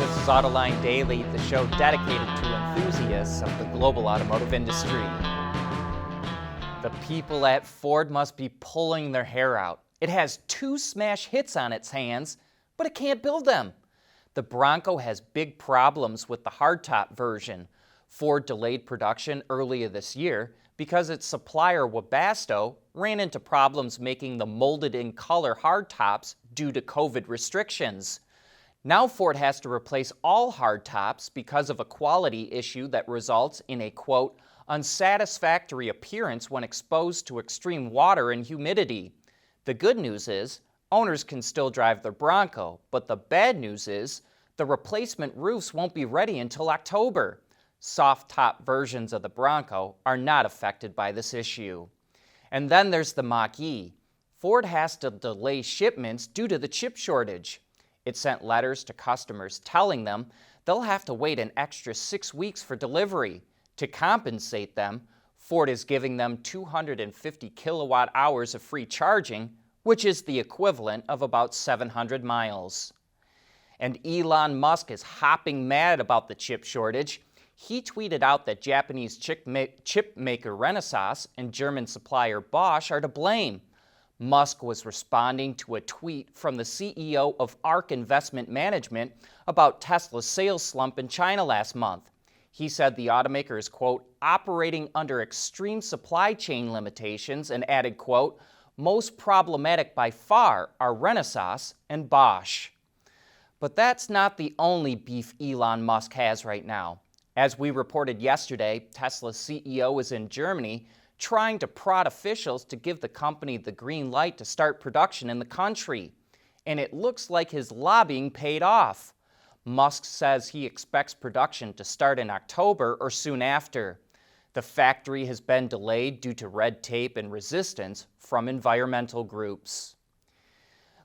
This is Autoline Daily, the show dedicated to enthusiasts of the global automotive industry. The people at Ford must be pulling their hair out. It has 2 smash hits on its hands, but it can't build them. The Bronco has big problems with the hardtop version. Ford delayed production earlier this year because its supplier Webasto ran into problems making the molded-in color hardtops due to COVID restrictions. Now Ford has to replace all hardtops because of a quality issue that results in a, quote, unsatisfactory appearance when exposed to extreme water and humidity. The good news is, owners can still drive their Bronco, but the bad news is, the replacement roofs won't be ready until October. Soft-top versions of the Bronco are not affected by this issue. And then there's the Mach-E. Ford has to delay shipments due to the chip shortage. It sent letters to customers telling them they'll have to wait an extra 6 weeks for delivery. To compensate them, Ford is giving them 250 kilowatt hours of free charging, which is the equivalent of about 700 miles. And Elon Musk is hopping mad about the chip shortage. He tweeted out that Japanese chip maker Renesas and German supplier Bosch are to blame. Musk was responding to a tweet from the CEO of ARK Investment Management about Tesla's sales slump in China last month. He said the automaker is, quote, operating under extreme supply chain limitations and added, quote, most problematic by far are Renesas and Bosch. But that's not the only beef Elon Musk has right now. As we reported yesterday, Tesla's CEO is in Germany trying to prod officials to give the company the green light to start production in the country. And it looks like his lobbying paid off. Musk says he expects production to start in October or soon after. The factory has been delayed due to red tape and resistance from environmental groups.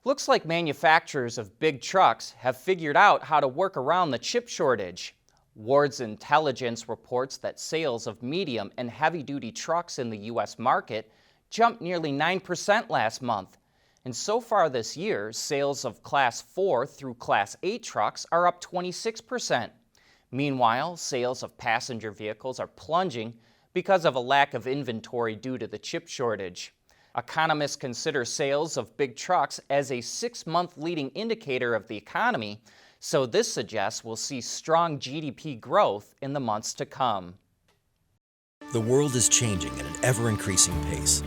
Looks like manufacturers of big trucks have figured out how to work around the chip shortage. Ward's Intelligence reports that sales of medium and heavy-duty trucks in the U.S. market jumped nearly 9% last month. And so far this year, sales of Class 4 through Class 8 trucks are up 26%. Meanwhile, sales of passenger vehicles are plunging because of a lack of inventory due to the chip shortage. Economists consider sales of big trucks as a 6-month leading indicator of the economy, so this suggests we'll see strong GDP growth in the months to come. The world is changing at an ever-increasing pace.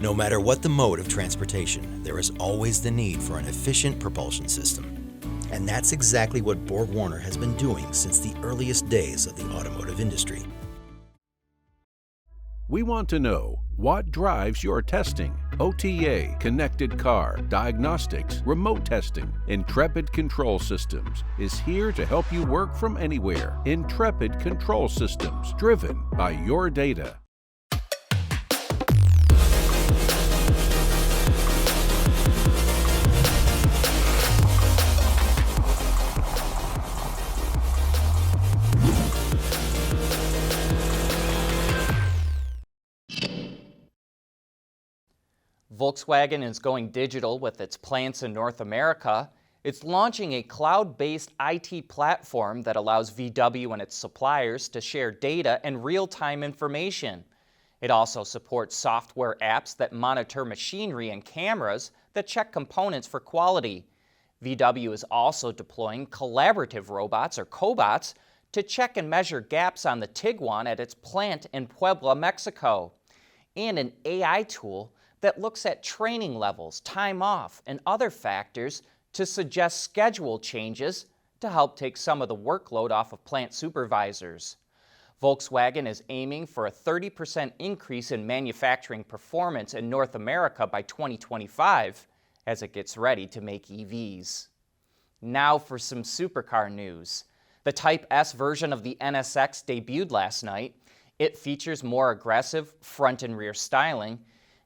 No matter what the mode of transportation, there is always the need for an efficient propulsion system. And that's exactly what BorgWarner has been doing since the earliest days of the automotive industry. We want to know what drives your testing. OTA, connected car, diagnostics, remote testing. Intrepid Control Systems is here to help you work from anywhere. Intrepid Control Systems, driven by your data. Volkswagen is going digital with its plants in North America. It's launching a cloud-based IT platform that allows VW and its suppliers to share data and real-time information. It also supports software apps that monitor machinery and cameras that check components for quality. VW is also deploying collaborative robots, or cobots, to check and measure gaps on the Tiguan at its plant in Puebla, Mexico, and an AI tool that looks at training levels, time off, and other factors to suggest schedule changes to help take some of the workload off of plant supervisors. Volkswagen is aiming for a 30% increase in manufacturing performance in North America by 2025 as it gets ready to make EVs. Now for some supercar news. The Type S version of the NSX debuted last night. It features more aggressive front and rear styling,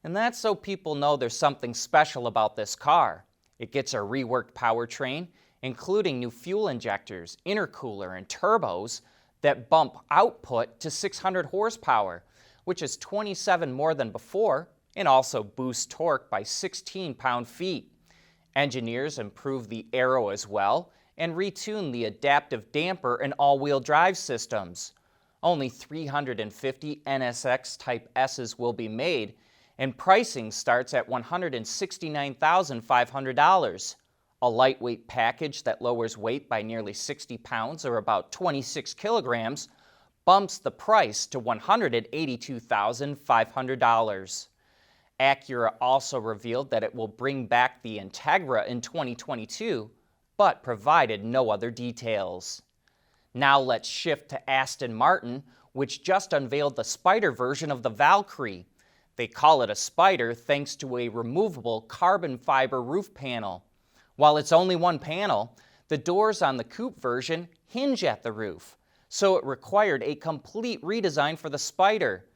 and that's so people know there's something special about this car. It gets a reworked powertrain, including new fuel injectors, intercooler, and turbos that bump output to 600 horsepower, which is 27 more than before, and also boosts torque by 16 pound-feet. Engineers improved the aero as well, and retune the adaptive damper and all-wheel drive systems. Only 350 NSX Type S's will be made, and pricing starts at $169,500. A lightweight package that lowers weight by nearly 60 pounds or about 26 kilograms bumps the price to $182,500. Acura also revealed that it will bring back the Integra in 2022, but provided no other details. Now let's shift to Aston Martin, which just unveiled the Spider version of the Valkyrie. They call it a Spider thanks to a removable carbon fiber roof panel. While it's only one panel, the doors on the coupe version hinge at the roof, so it required a complete redesign for the Spider.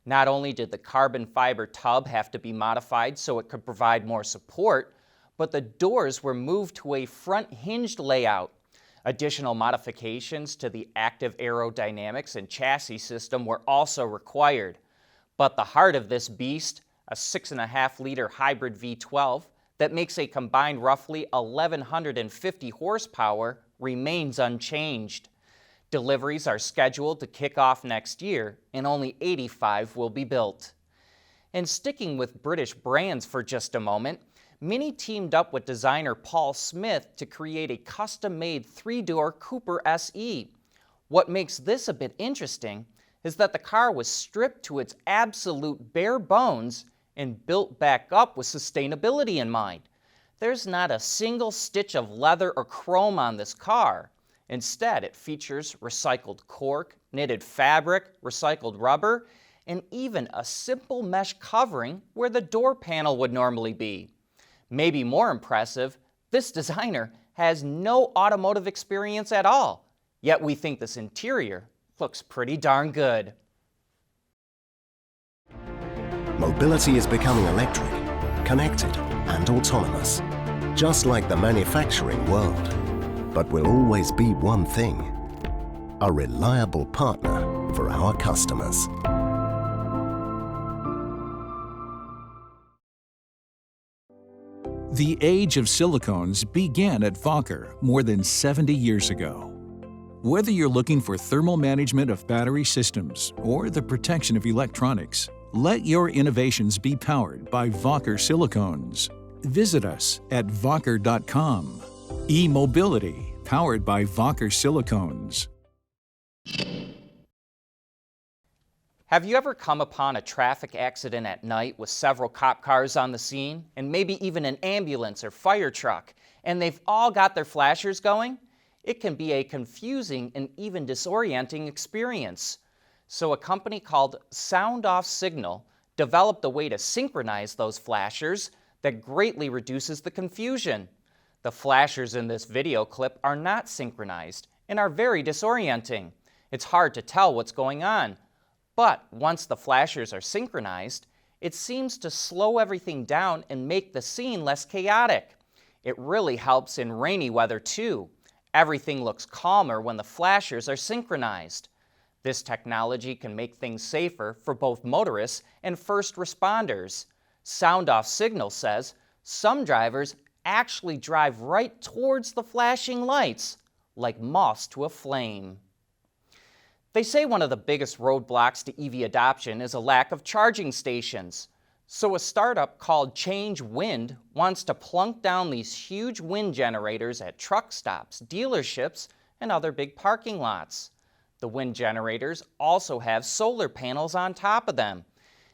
Not only did the carbon fiber tub have to be modified so it could provide more support, but the doors were moved to a front hinged layout. Additional modifications to the active aerodynamics and chassis system were also required. But the heart of this beast, a 6.5-liter hybrid V12 that makes a combined roughly 1,150 horsepower, remains unchanged. Deliveries are scheduled to kick off next year, and only 85 will be built. And sticking with British brands for just a moment, Mini teamed up with designer Paul Smith to create a custom-made 3-door Cooper SE. What makes this a bit interesting is that the car was stripped to its absolute bare bones and built back up with sustainability in mind. There's not a single stitch of leather or chrome on this car. Instead, it features recycled cork, knitted fabric, recycled rubber, and even a simple mesh covering where the door panel would normally be. Maybe more impressive, this designer has no automotive experience at all, yet we think this interior looks pretty darn good. Mobility is becoming electric, connected, and autonomous, just like the manufacturing world. But will always be one thing: a reliable partner for our customers. The age of silicones began at Wacker more than 70 years ago. Whether you're looking for thermal management of battery systems or the protection of electronics, let your innovations be powered by Wacker silicones. Visit us at wacker.com. E-mobility powered by Wacker silicones. Have you ever come upon a traffic accident at night with several cop cars on the scene, and maybe even an ambulance or fire truck, and they've all got their flashers going? It can be a confusing and even disorienting experience. So a company called Sound Off Signal developed a way to synchronize those flashers that greatly reduces the confusion. The flashers in this video clip are not synchronized and are very disorienting. It's hard to tell what's going on. But once the flashers are synchronized, it seems to slow everything down and make the scene less chaotic. It really helps in rainy weather too. Everything looks calmer when the flashers are synchronized. This technology can make things safer for both motorists and first responders. Sound Off Signal says some drivers actually drive right towards the flashing lights, like moths to a flame. They say one of the biggest roadblocks to EV adoption is a lack of charging stations. So a startup called Change Wind wants to plunk down these huge wind generators at truck stops, dealerships, and other big parking lots. The wind generators also have solar panels on top of them.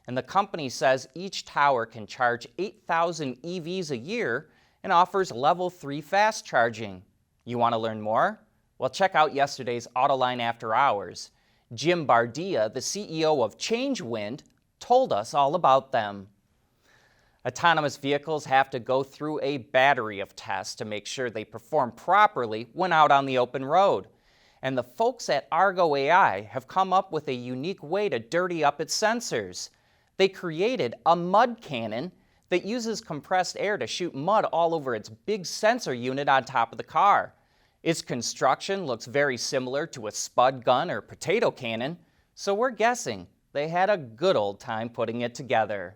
And the company says each tower can charge 8,000 EVs a year and offers level 3 fast charging. You want to learn more? Well, check out yesterday's Autoline After Hours. Jim Bardia, the CEO of Change Wind, told us all about them. Autonomous vehicles have to go through a battery of tests to make sure they perform properly when out on the open road. And the folks at Argo AI have come up with a unique way to dirty up its sensors. They created a mud cannon that uses compressed air to shoot mud all over its big sensor unit on top of the car. Its construction looks very similar to a spud gun or potato cannon, so we're guessing they had a good old time putting it together.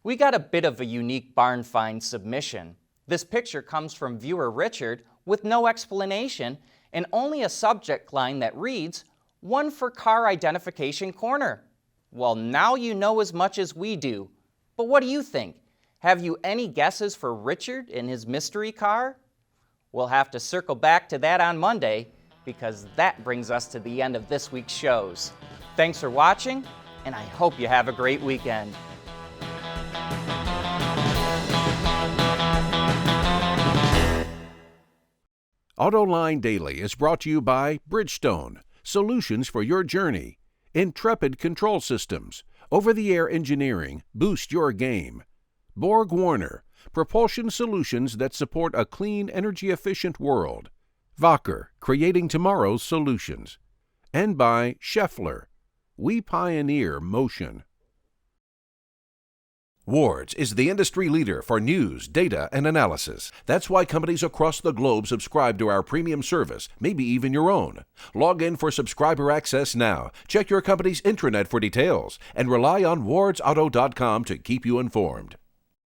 We got a bit of a unique barn find submission. This picture comes from viewer Richard with no explanation and only a subject line that reads, "One for car identification corner." Well, now you know as much as we do. But what do you think? Have you any guesses for Richard and his mystery car? We'll have to circle back to that on Monday, because that brings us to the end of this week's shows. Thanks for watching, and I hope you have a great weekend. Autoline Daily is brought to you by Bridgestone, solutions for your journey. Intrepid Control Systems, over-the-air engineering, boost your game. Borg Warner, propulsion solutions that support a clean, energy-efficient world. Wacker, creating tomorrow's solutions. And by Scheffler, we pioneer motion. Wards is the industry leader for news, data, and analysis. That's why companies across the globe subscribe to our premium service, maybe even your own. Log in for subscriber access now, check your company's intranet for details, and rely on wardsauto.com to keep you informed.